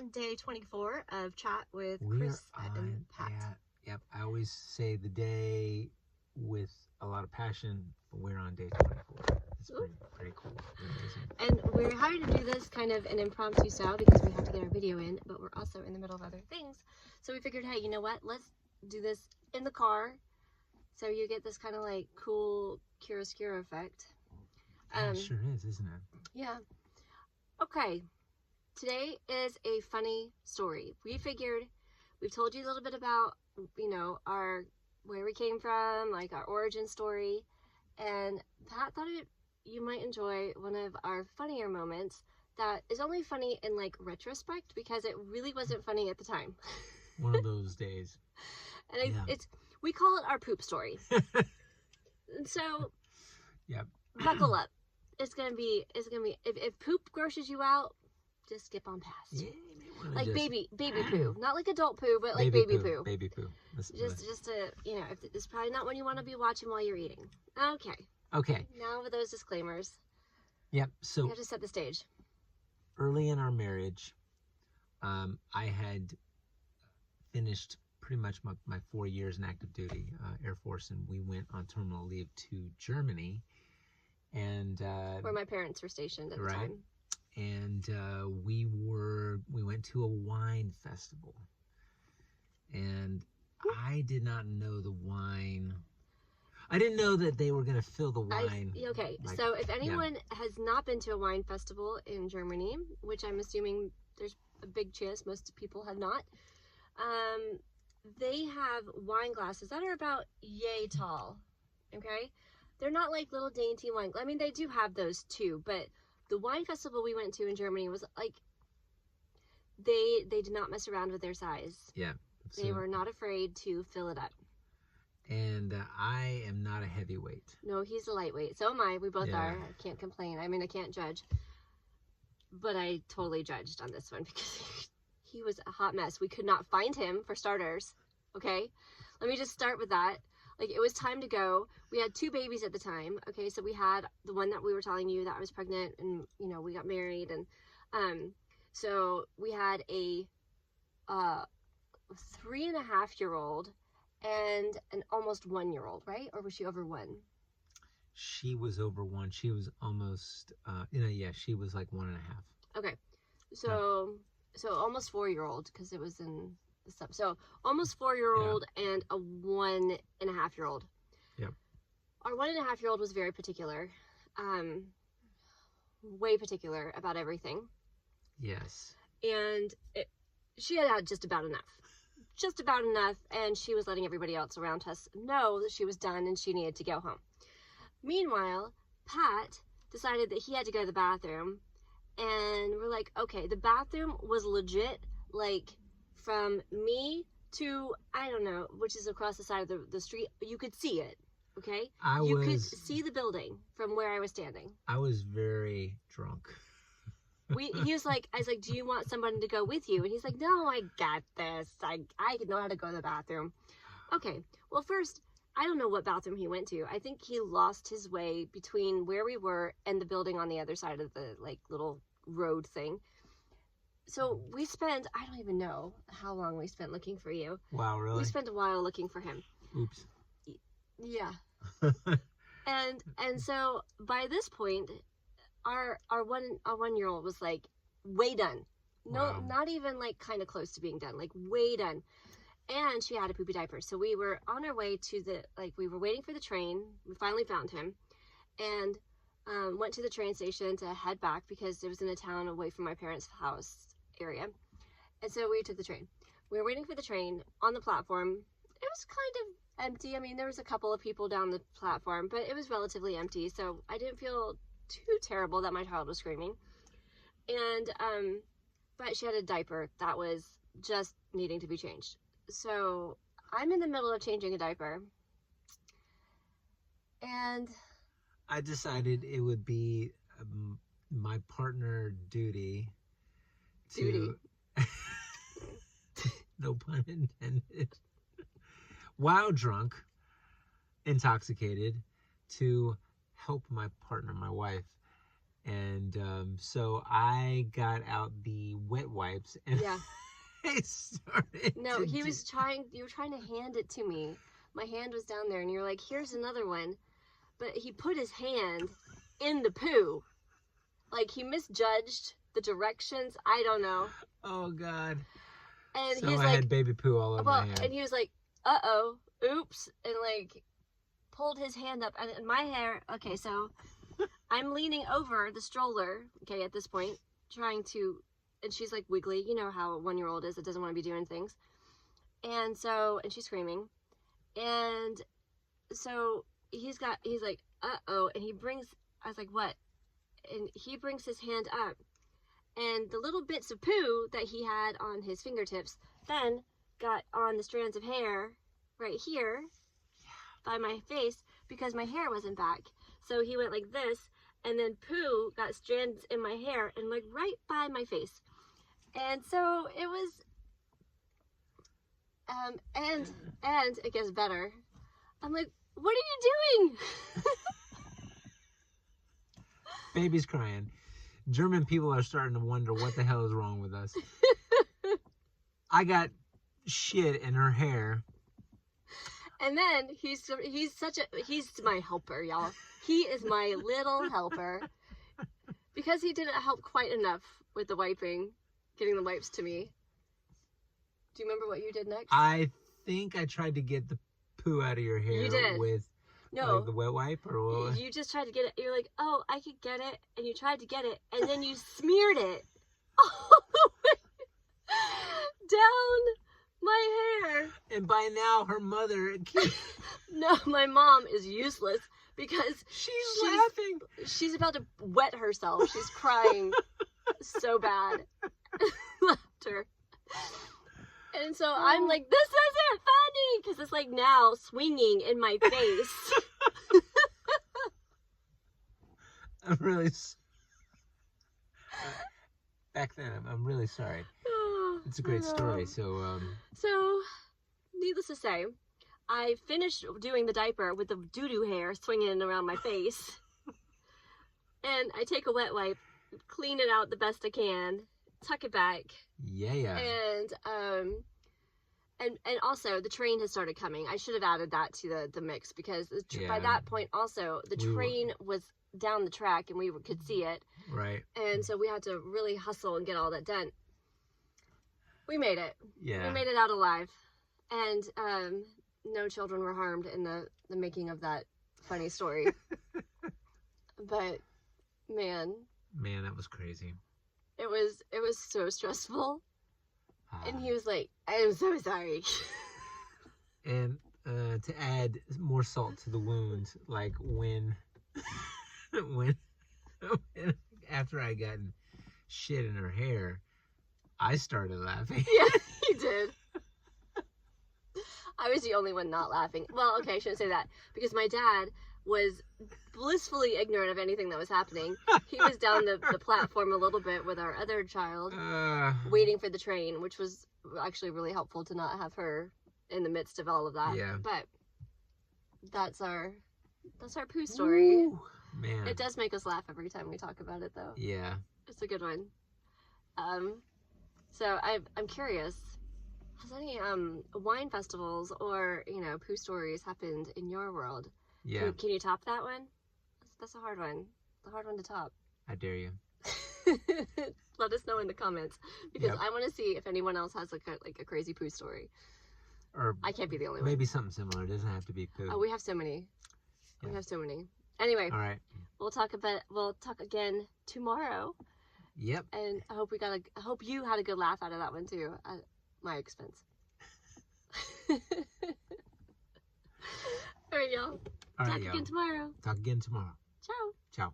on day 24 of chat with We're Chris and on, Pat. yep. I always say the day with a lot of passion, but we're on day 24. It's pretty cool. Amazing. And we're having to do this kind of an impromptu style because we have to get our video in, but we're also in the middle of other things. So we figured, hey, you know what? Let's do this in the car, so you get this kind of like cool chiaroscuro effect. It sure is, isn't it? Yeah. Okay. Today is a funny story. We figured we've told you a little bit about, our where we came from, like our origin story, and Pat thought you might enjoy one of our funnier moments that is only funny in like retrospect because it really wasn't funny at the time. One of those days. And it's we call it our poop story. And so, yep. Buckle up. It's gonna be if poop grosses you out, just skip on past. Yeah, like baby poo, not like adult poo, but like baby poo. Baby poo. Just to it's probably not one you want to be watching while you're eating. Okay. Now with those disclaimers. Yep. So we have to set the stage. Early in our marriage, I had finished pretty much my 4 years in active duty, Air Force, and we went on terminal leave to Germany, and where my parents were stationed at the time. And we went to a wine festival, and I did not know the wine. I didn't know that they were going to fill the wine. So if anyone has not been to a wine festival in Germany, which I'm assuming there's a big chance most people have not, they have wine glasses that are about yay tall. Okay, they're not like little dainty wine. I mean, they do have those too, but the wine festival we went to in Germany was like, they did not mess around with their size. Yeah. They were not afraid to fill it up. And I am not a heavyweight. No, he's a lightweight. So am I. We both are. I can't complain. I mean, I can't judge. But I totally judged on this one because he was a hot mess. We could not find him, for starters. Okay? Let me just start with that. Like, it was time to go. We had 2 babies at the time. Okay, so we had the one that we were telling you that I was pregnant, and, we got married. And so we had a 3.5-year-old and an almost 1-year-old, right? Or was she over 1? She was over 1. She was almost, she was like 1.5. Okay, so almost 4-year-old, because it was in the sub. So almost 4-year-old and a 1.5-year-old. Yep. Our 1.5-year-old was very particular, way particular about everything. Yes. And she had just about enough. Just about enough, and she was letting everybody else around us know that she was done and she needed to go home. Meanwhile, Pat decided that he had to go to the bathroom, and we're like, okay, the bathroom was legit, like, from me to, I don't know, which is across the side of the street. You could see it, okay? You could see the building from where I was standing. I was very drunk. He was like, I was like, do you want someone to go with you? And he's like, no, I got this. I know how to go to the bathroom. Okay, well, first, I don't know what bathroom he went to. I think he lost his way between where we were and the building on the other side of the, like, little road thing. So we spent, I don't even know how long we spent looking for you. Wow, really? We spent a while looking for him. Oops. Yeah. and so by this point, our 1-year-old was like way done. No, not even like kind of close to being done, like way done. And she had a poopy diaper. So we were on our way to we were waiting for the train. We finally found him and went to the train station to head back because it was in a town away from my parents' house area. And so we took the train. We were waiting for the train on the platform. It was kind of empty. I mean, there was a couple of people down the platform, but it was relatively empty. So I didn't feel too terrible that my child was screaming. And but she had a diaper that was just needing to be changed. So I'm in the middle of changing a diaper, and I decided it would be my partner duty to no pun intended, while drunk, intoxicated, to help my partner, my wife, And so I got out the wet wipes and Yeah. I started. No, he was trying. You were trying to hand it to me. My hand was down there, and you're like, "Here's another one," but he put his hand in the poo. Like he misjudged the directions. I don't know. Oh God. And So he's I like, had baby poo all over my hand. and he was like, "Uh-oh, oops," and like pulled his hand up, and my hair. Okay, so I'm leaning over the stroller. Okay, at this point, trying to, and she's like wiggly. You know how a 1-year-old is. It doesn't want to be doing things. And so, and she's screaming, and so he's like, "Uh-oh," and he brings. I was like, "What?" And he brings his hand up, and the little bits of poo that he had on his fingertips then got on the strands of hair right here by my face because my hair wasn't back. So he went like this, and then poo got strands in my hair and like right by my face. And so it was, and it gets better. I'm like, "What are you doing?" Baby's crying. German people are starting to wonder what the hell is wrong with us. I got shit in her hair. And then he's my helper, y'all. He is my little helper. Because he didn't help quite enough with the wiping, getting the wipes to me. Do you remember what you did next? I think I tried to get the poo out of your hair. You did. With like the wet wipe or what? You just tried to get it. You're like, "Oh, I could get it," and you tried to get it, and then you smeared it all the way down my hair. And by now her mother No, my mom is useless because she's laughing. She's about to wet herself. She's crying so bad. Laughter. And so I'm like, "This isn't funny," because it's like now swinging in my face. I'm really back then. I'm really sorry. It's a great story. So Needless to say, I finished doing the diaper with the doo-doo hair swinging around my face, and I take a wet wipe, clean it out the best I can, tuck it back. Yeah. And also the train has started coming. I should have added that to the mix because by that point also the train was down the track and we could see it. Right. And so we had to really hustle and get all that done. We made it. Yeah. We made it out alive, and no children were harmed in the making of that funny story. But man, that was crazy. It was so stressful. And he was like, "I'm so sorry." And to add more salt to the wound, like when after I got shit in her hair, I started laughing. Yeah, you did. I was the only one not laughing. Well, okay, I shouldn't say that because my dad was blissfully ignorant of anything that was happening. He was down the platform a little bit with our other child, waiting for the train, which was actually really helpful to not have her in the midst of all of that. Yeah. But that's our poo story. Ooh, man. It does make us laugh every time we talk about it, though. Yeah. It's a good one. So I'm curious. Has any wine festivals or poo stories happened in your world? Yeah. Can you top that one? That's a hard one. The hard one to top. I dare you. Let us know in the comments because I want to see if anyone else has like a crazy poo story. Or I can't be the only one. Maybe something similar. It doesn't have to be poo. Oh, we have so many. Yeah. We have so many. Anyway. All right. We'll talk again tomorrow. Yep. And I hope you had a good laugh out of that one too, at my expense. All right, y'all. Talk again tomorrow. Talk again tomorrow. Ciao. Ciao.